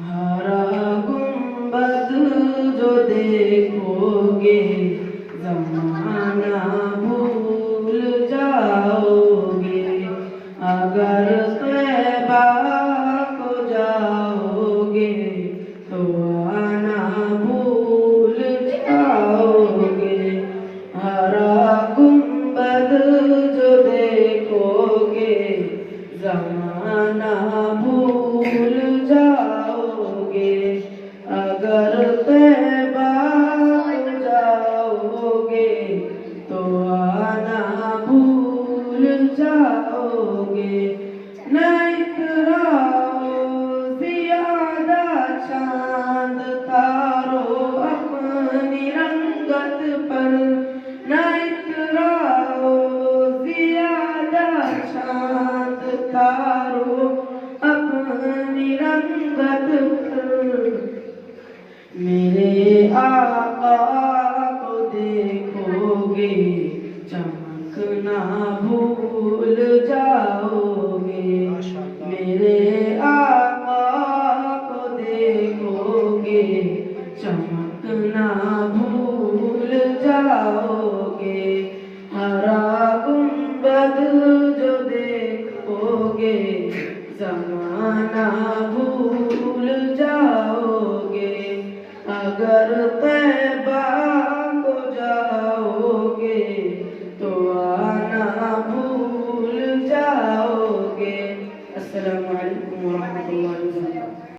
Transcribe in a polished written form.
हरा गुंबद जो देखोगे जमाना भूल जाओगे, अगर तैबा को जाओगे तो आना भूल जाओगे। हरा गुंबद जो देखोगे जमाना भूल जाओगे, अगर तैबा हो जाओगे तो आना भूल जाओगे। न इतराओ ज़ियादा चांद तारो अपनी रंगत पर, न इतराओ ज़ियादा चांद तारो अपनी रंगत पर। मेरे आका को देखोगे चमकना भूल जाओगे। मेरे आका को देखोगे चमकना भूल जाओगे। हरा गुंबद जो देखोगे जमाना भूल जाओगे, अगर